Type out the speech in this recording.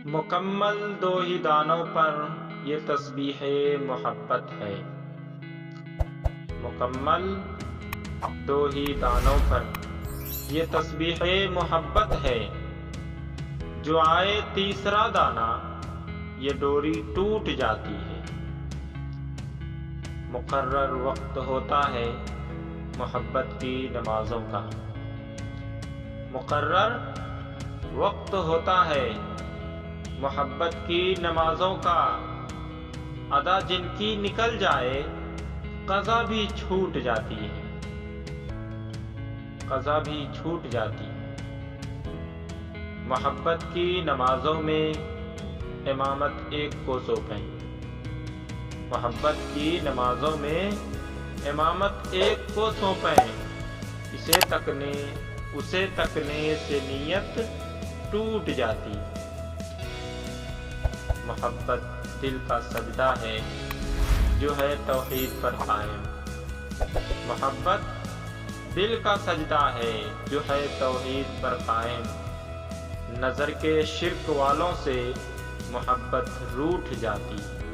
مکمل دو ہی دانوں پر یہ تسبیح محبت ہے۔ مکمل دو ہی دانوں پر یہ تسبیح محبت ہے۔ جو آئے تیسرا دانہ یہ ڈوری ٹوٹ جاتی ہے۔ مقرر وقت ہوتا ہے محبت کی نمازوں کا۔ مقرر وقت ہوتا ہے محبت کی نمازوں کا۔ ادا جن کی نکل جائے قضا بھی چھوٹ جاتی ہے۔ قضا بھی چھوٹ جاتی ہے۔ محبت کی نمازوں میں امامت ایک کو سونپیں۔ محبت کی نمازوں میں امامت ایک کو سونپیں۔ اسے تکنے سے نیت ٹوٹ جاتی۔ محبت دل کا سجدہ ہے جو ہے توحید پر قائم۔ محبت دل کا سجدہ ہے جو ہے توحید پر قائم۔ نظر کے شرک والوں سے محبت روٹھ جاتی۔